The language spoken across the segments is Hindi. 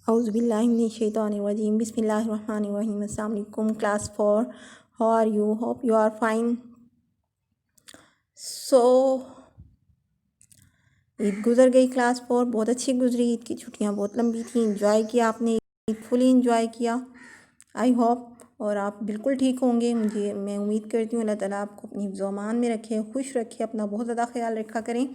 औज़ुबिल्लाहिमिनश्शैतानिर्रजीम बिस्मिल्लाहिर्रहमानिर्रहीम। अस्सलाम वालेकुम class 4, how are you? Hope you are fine. So Eid गुज़र गई क्लास 4, बहुत अच्छी गुजरी। ईद की छुट्टियां बहुत लंबी थी, इंजॉय किया आपने, ईद फुली इंजॉय किया आई होप। और आप बिल्कुल ठीक होंगे, मैं उम्मीद करती हूँ। अल्लाह ताला आपको अपनी ज़ुबान में रखे, खुश रखे, अपना बहुत ज़्यादा ख्याल रखा करें,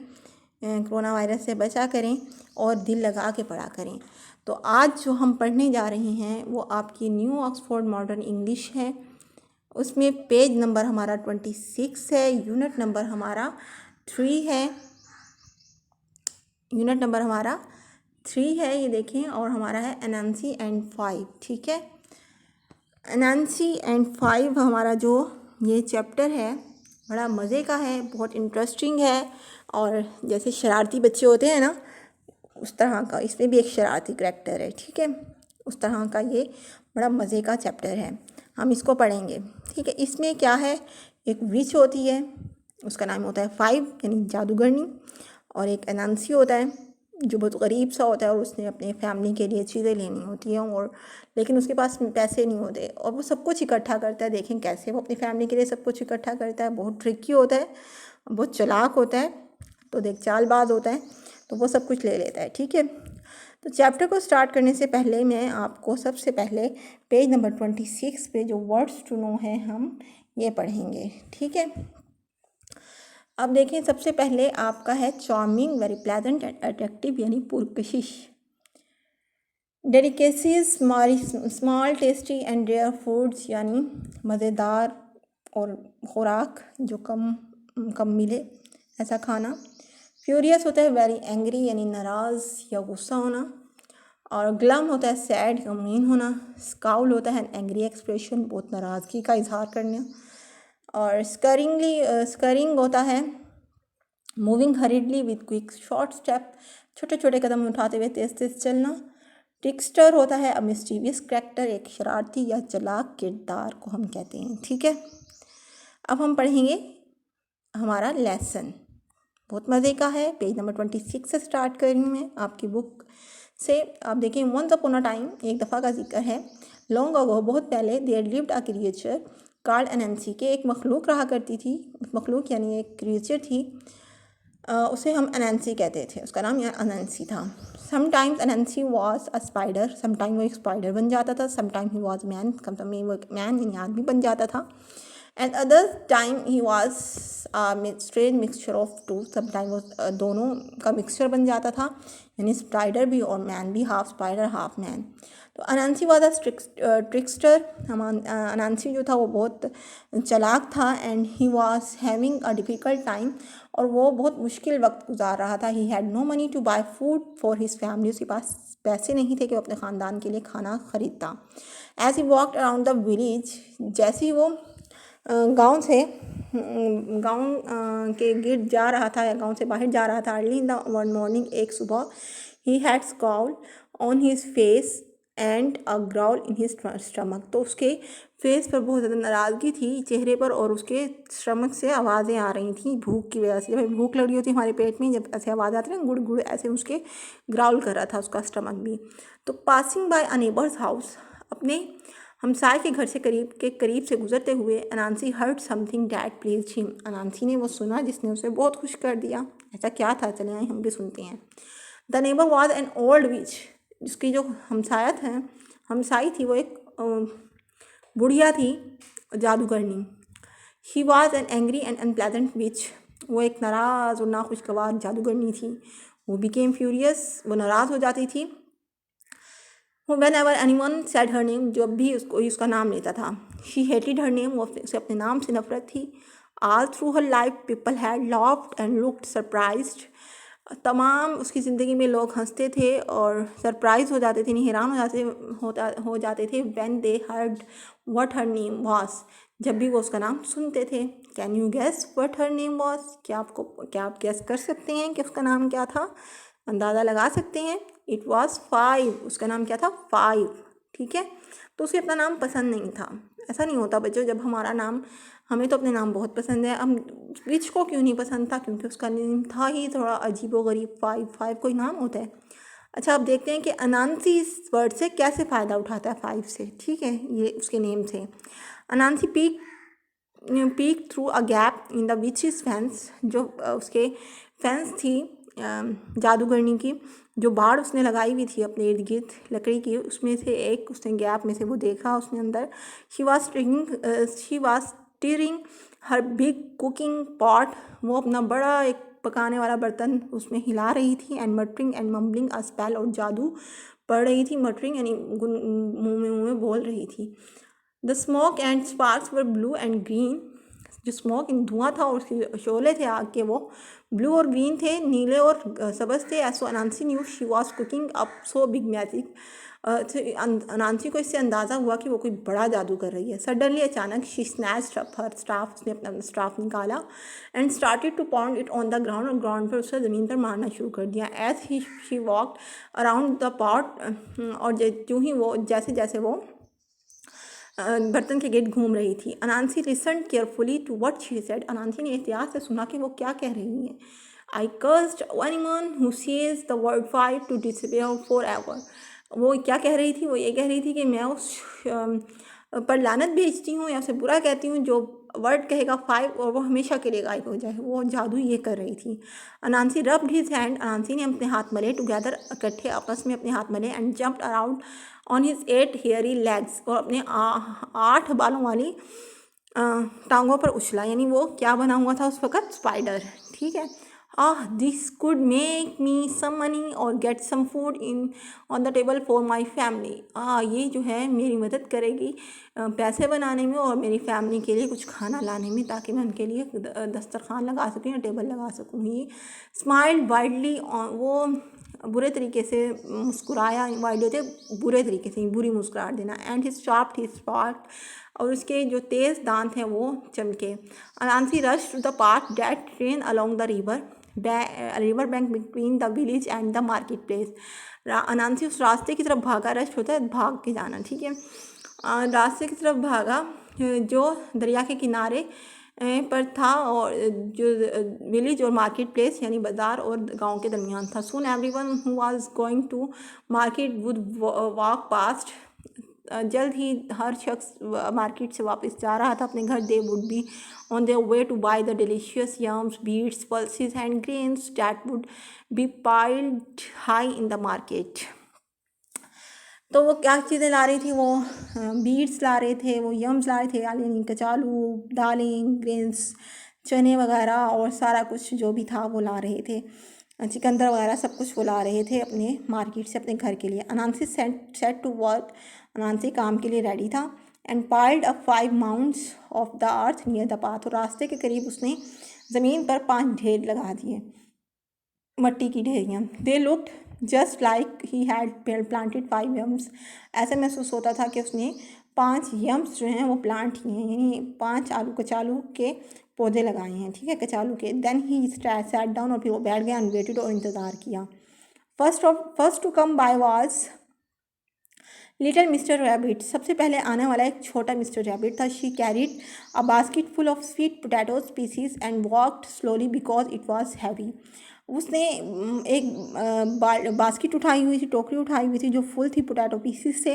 कोरोना वायरस से बचा करें और दिल लगा के पढ़ा करें। तो आज जो हम पढ़ने जा रहे हैं वो आपकी न्यू ऑक्सफोर्ड मॉडर्न इंग्लिश है। उसमें पेज नंबर हमारा 26 है, यूनिट नंबर हमारा 3 है। यूनिट नंबर हमारा 3 है, ये देखें। और हमारा है एनांसी एंड 5, ठीक है। एनांसी एंड 5 हमारा जो ये चैप्टर है बड़ा मज़े का है, बहुत इंटरेस्टिंग है। और जैसे शरारती बच्चे होते हैं ना, उस तरह का इसमें भी एक शरारती करैक्टर है, ठीक है। उस तरह का ये बड़ा मज़े का चैप्टर है, हम इसको पढ़ेंगे, ठीक है। इसमें क्या है, एक विच होती है, उसका नाम होता है 5 यानी जादूगरनी। और एक एनांसी होता है जो बहुत गरीब सा होता है और उसने अपने फैमिली के लिए चीज़ें लेनी होती हैं, और लेकिन उसके पास पैसे नहीं होते और वो सब कुछ इकट्ठा करता है। देखें कैसे वो अपनी फैमिली के लिए सब कुछ इकट्ठा करता है, बहुत ट्रिकी होता है, बहुत चालाक होता है, तो देख चालबाज होता है, तो वो सब कुछ ले लेता है, ठीक है। तो चैप्टर को स्टार्ट करने से पहले मैं आपको सबसे पहले पेज नंबर 26 पे जो वर्ड्स टू नो है हम ये पढ़ेंगे, ठीक है। अब देखें, सबसे पहले आपका है charming, very pleasant and attractive यानी पुरकशिश। Delicacies, small tasty and rare foods यानी मज़ेदार और खुराक जो कम मिले ऐसा खाना। फ्यूरियस होता है वेरी एंग्री यानी नाराज़ या गुस्सा होना। और ग्लम होता है सैड गमगीन होना। स्काउल होता है एंग्री एक्सप्रेशन, बहुत नाराज़गी का इजहार करना। और स्करिंग होता है moving हरीडली with quick short step, छोटे छोटे कदम उठाते हुए तेज तेज चलना। ट्रिकस्टर होता है अ मिस्टीवियस करैक्टर, एक शरारती या चालाक किरदार को हम कहते हैं, ठीक है। अब हम पढ़ेंगे हमारा लेसन, बहुत मज़े का है। पेज नंबर 26 से स्टार्ट कर रही हूँ मैं आपकी बुक से। आप देखें, वंस अपॉन अ टाइम, एक दफ़ा का जिक्र है। लॉन्ग अगो, बहुत पहले, there lived a creature called Anansi, के एक मखलूक रहा करती थी। मखलूक यानी एक क्रिएचर थी, उसे हम एनैंसी कहते थे, उसका नाम यहाँ एनैंसी था। Sometimes Anansi was a spider, sometime वो एक स्पाइडर बन जाता था। समटाइम ही वॉज मैन, कम समय वो मैन यानी आदमी बन जाता था। And other time he was strange mixture of two, सब टाइम वो दोनों का मिक्सचर बन जाता था, यानी स्पाइडर भी और मैन भी, हाफ स्पाइडर हाफ मैन। तो अनांसी वॉज अ ट्रिक्स्टर, अनांसी जो था वो बहुत चालाक था। And he was having a difficult time, और वो बहुत मुश्किल वक्त गुजार रहा था। He had no money to buy food for his family, उसके पास पैसे नहीं थे कि वो अपने ख़ानदान के लिए खाना ख़रीदता। As he walked around the village, जैसे ही वो गांव के गिर्द जा रहा था या गांव से बाहर जा रहा था, early in the one morning, एक सुबह, he had scowl on his face and a growl in his stomach, तो उसके फेस पर बहुत ज़्यादा नाराज़गी थी चेहरे पर, और उसके स्टमक से आवाज़ें आ रही थी भूख की वजह से। जब हमें भूख लग रही होती है हमारे पेट में, जब ऐसे आवाज़ आती है ना गुड़ गुड़, ऐसे उसके ग्राउल कर रहा था उसका स्टमक भी। तो passing by a neighbour's house, अपने हमसाय के घर से करीब से गुजरते हुए, Anansi heard something that pleased him, Anansi ने वो सुना जिसने उसे बहुत खुश कर दिया। ऐसा क्या था, चले आए हम भी सुनते हैं। The neighbour was an old witch, जिसकी जो हमसाई थी वो एक बुढ़िया थी जादूगरनी। He was an angry and unpleasant witch, वो एक नाराज़ और नाखुशगवार जादूगरनी थी। वो बिकेम फ्यूरियस, वो नाराज़ हो जाती थी। When ever any one said her name, जब भी उसका नाम लेता था। शी हेटेड हर नेम, वो उसे अपने नाम से नफरत थी। All through her life people had laughed and looked surprised, तमाम उसकी ज़िंदगी में लोग हंसते थे और सरप्राइज हो जाते थे, हैरान हो जाते थे। When they heard what her name was, जब भी वो उसका नाम सुनते थे। Can you guess what her name was, क्या आप गेस कर सकते हैं कि उसका नाम क्या था, अंदाज़ा लगा सकते हैं। इट वॉज 5, उसका नाम क्या था, 5, ठीक है। तो उसे अपना नाम पसंद नहीं था। ऐसा नहीं होता बच्चों, जब हमारा नाम, हमें तो अपने नाम बहुत पसंद है, हम विच को क्यों नहीं पसंद था, क्योंकि उसका नेम था ही थोड़ा अजीब व गरीब। 5 कोई नाम होता है, अच्छा, अब देखते हैं कि अनांसी इस वर्ड से कैसे फ़ायदा उठाता है 5 से, ठीक है, ये उसके नेम से। Anansi peek through a gap in the witch's fence, जो उसके फेंस थी जादूगरनी की, जो बाड़ उसने लगाई हुई थी अपने इर्द गिर्द लकड़ी की, उसमें से एक उसने गैप में से वो देखा उसने अंदर। She was steering her big cooking pot, वो अपना बड़ा एक पकाने वाला बर्तन उसमें हिला रही थी। And muttering and mumbling a spell, और जादू पढ़ रही थी। मटरिंग यानी मुँह में बोल रही थी। The smoke and sparks were blue and green, जो स्मोक धुआं था और उसके शोले थे आग के, वो ब्लू और ग्रीन थे, नीले और सब्ज थे। Also Anansi knew she was cooking up so big magic, Anansi को इससे अंदाज़ा हुआ कि वो कोई बड़ा जादू कर रही है। सडनली अचानक she snatched up her staff, उसने अपना स्टाफ निकाला। And started to pound it on the ground, और ग्राउंड पर उसे ज़मीन पर मारना शुरू कर दिया। As he she walked around the pot, और जो ही वो जैसे जैसे वो बर्तन के गेट घूम रही थी। Anansi listened carefully to what she said, Anansi ने एहतियात से सुना कि वो क्या कह रही है। I cursed anyone who says the word five to disappear forever, वो क्या कह रही थी, वो ये कह रही थी कि मैं उस पर लानत भेजती हूँ या उसे बुरा कहती हूँ जो वर्ड कहेगा 5 और वो हमेशा के लिए गायब हो जाए। वो जादू ये कर रही थी। अनांसी रब्ड हिज हैंड, अनांसी ने अपने हाथ मले, टुगेदर इकट्ठे आपस में अपने हाथ मले। And jumped around on his 8 hairy legs, और अपने 8 बालों वाली टांगों पर उछला, यानी वो क्या बना हुआ था उस वक़्त, स्पाइडर, ठीक है। This could make me some money और get some food in on the table for my family, ये जो है मेरी मदद करेगी पैसे बनाने में और मेरी फैमिली के लिए कुछ खाना लाने में, ताकि मैं उनके लिए दस्तरखान लगा सकूँ या टेबल लगा सकूँ। ही स्माइल्ड वाइडली, वो बुरे तरीके से मुस्कुराया, वाइड होते बुरे तरीके से, बुरी मुस्कुराहट देना। And his sharp his spark, और उसके जो तेज़ दांत हैं वो चमके। Anansi rush to the path that ran along the river bank between the village and the market place, अनांसी उस रास्ते की तरफ भागा। रश होता है भाग के जाना, ठीक है। रास्ते की तरफ भागा जो दरिया के किनारे पर था, और जो विलेज और मार्केट प्लेस यानी बाज़ार और गांव के दरमियान था। Soon everyone who was going to market would walk past, जल्द ही हर शख्स मार्केट से वापस जा रहा था अपने घर। They would be on their way to buy the delicious yams, beets, pulses and grains that would be piled high in the market. तो वो क्या चीज़ें ला रही थी, वो बीट्स ला रहे थे, वो यम्स ला रहे थे, यानी कचालू, दालें, ग्रेन्स, चने वगैरह, और सारा कुछ जो भी था वो ला रहे थे। चिकंदर वगैरह सब कुछ वो ला रहे थे अपने मार्केट से अपने घर के लिए। Anansi set to work, Anansi काम के लिए रेडी था। And piled up 5 mounts of the earth near the path, और रास्ते के करीब उसने ज़मीन पर 5 ढेर लगा दिए, मट्टी की ढेरियाँ। They looked just like he had planted 5 yams, ऐसा महसूस होता था कि उसने 5 यम्स जो हैं वो प्लांट किए हैं, यानी 5 आलू कचालू के पौधे लगाए हैं, ठीक है, कचालू के। देन ही सैट डाउन, और फिर वो बैठ गया। एंड वेटेड, और इंतज़ार किया। First to come by was little Mister Rabbit, सबसे पहले आने वाला एक छोटा मिस्टर रैबिट था। She carried a basket full of sweet potatoes pieces and walked slowly because it was heavy, उसने एक बास्केट उठाई हुई थी, टोकरी उठाई हुई थी जो फुल थी पोटैटो पीसीस से।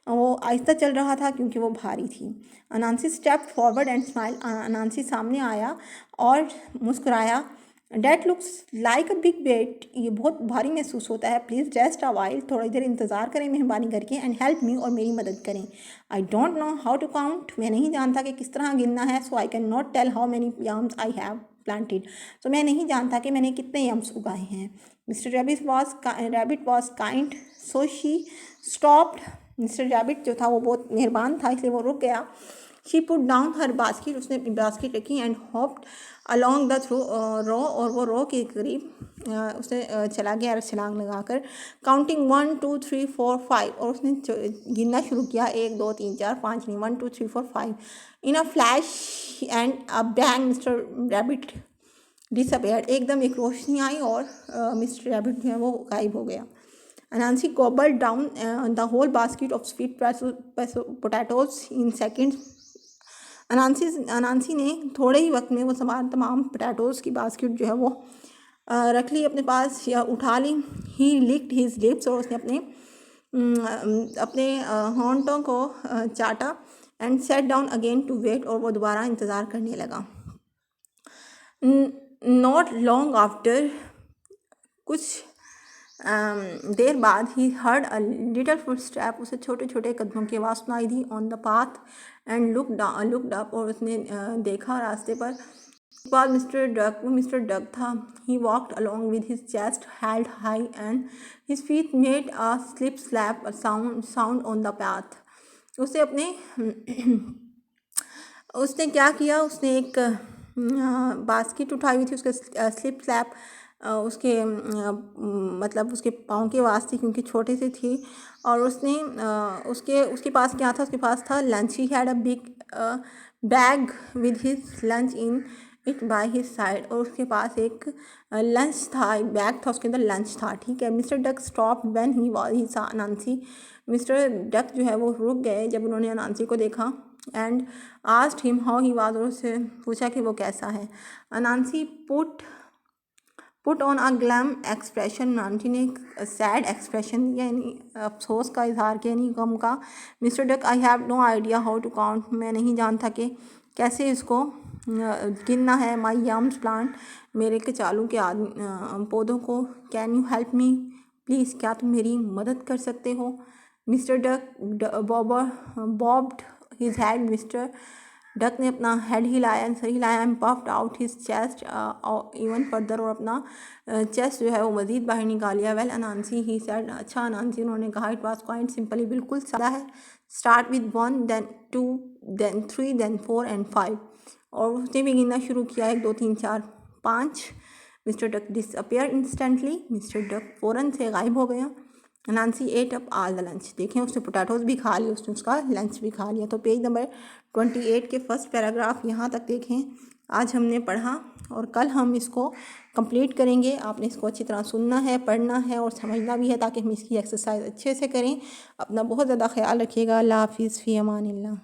वो आहिस्ता चल रहा था क्योंकि वो भारी थी। Anansi step forward and smile, Anansi सामने आया और मुस्कुराया। That looks like a big weight, ये बहुत भारी महसूस होता है। प्लीज़ रेस्ट अ वाइल, थोड़ी देर इंतज़ार करें मेहरबानी करके। एंड हेल्प मी, और मेरी मदद करें। I don't know how to count, मैं नहीं जानता कि किस तरह गिनना है। So I can not tell how many yams I have planted, तो मैं नहीं जानता कि मैंने कितने यम्स उगाए हैं। Mister rabbit was kind, so she stopped, mister rabbit जो था वो बहुत मेहरबान था इसलिए वो रुक गया। She put down her basket, उसने अपनी बास्केट रखी। And hopped along the row, और वो रो के करीब उसने चला गया छलांग लगाकर। काउंटिंग 1 2 3 4 5, और उसने गिनना शुरू किया 1 2 3 4 5 नहीं, 1 2 3 4 5। इन a flash and a bang mister rabbit disappeared, एकदम एक रोशनी आई और मिस्टर रैबिट जो है वो गायब हो गया। अनांसी gobbled down the whole basket of sweet potatoes in seconds, अनांसी ने थोड़े ही वक्त में वो तमाम पोटैटोज़ की बास्केट जो है वो रख ली अपने पास या उठा ली। ही लिक्ड हिज लिप्स, और उसने अपने होंठों को चाटा। And set down again to wait, और वो दोबारा इंतज़ार करने लगा। नॉट लॉन्ग आफ्टर, कुछ देर बाद he heard a little foot step, उसे छोटे छोटे कदमों की आवाज़ सुनाई दी on the path. And looked up, और उसने देखा रास्ते पर। बाद मिस्टर डक, वो मिस्टर डक था। He walked along with his chest held high and his feet made a slip slap sound on the path. उसे अपने उसने क्या किया, उसने एक बास्केट उठाई हुई थी, उसके स्लिप स्लैप उसके मतलब उसके पाँव की आवाज़ थी क्योंकि छोटे से थी। और उसने उसके पास क्या था, उसके पास था lunch. He had a big bag with his lunch in it by his side, और उसके पास एक लंच था, एक बैग था, उसके अंदर लंच था। ठीक है। Mister duck stop when he सा अनांसी, मिस्टर डक जो है वो रुक गए जब उन्होंने अनांसी को देखा। And asked him how he was, और उससे पूछा कि वो कैसा है। Anansi put on a glum expression, Anansi ने एक सैड एक्सप्रेशन दिया, यानी अफसोस का इजहार किया, यानी गम का। Mister Duck I have no idea how to count, मैं नहीं जानता कि कैसे इसको गिनना है। माई यम्स प्लांट, मेरे कचालू के पौधों को। Can you help me please, क्या तुम मेरी मदद कर सकते हो। Mister duck barbed his head, mister duck ने अपना हेड हिलाया, सर हिलाया। And puffed out his chest even further, और अपना चेस्ट जो है वो मज़ीद बाहर निकाल लिया। वेल अनांसी, ही सेड, अच्छा अनांसी, उन्होंने कहा। इट वॉज क्वाइट सिंपली, बिल्कुल सादा है। Start with 1 then 2 then 3 then 4 and 5, और उसने भी गिनना शुरू किया, 1 2 3 4 5। Mister Duck disappear instantly, mister Duck फ़ौरन से गायब हो गया। Anansi ate up all the lunch, देखें उसने पोटैटोज़ भी खा लिए, उसने उसका लंच भी खा लिया। तो पेज नंबर 28 के फर्स्ट पैराग्राफ यहाँ तक देखें आज हमने पढ़ा, और कल हम इसको कंप्लीट करेंगे। आपने इसको अच्छी तरह सुनना है, पढ़ना है और समझना भी है, ताकि हम इसकी एक्सरसाइज अच्छे से करें। अपना बहुत ज़्यादा ख्याल रखिएगा। अल्लाह हाफिज़, फ़ी अमानिल्लाह।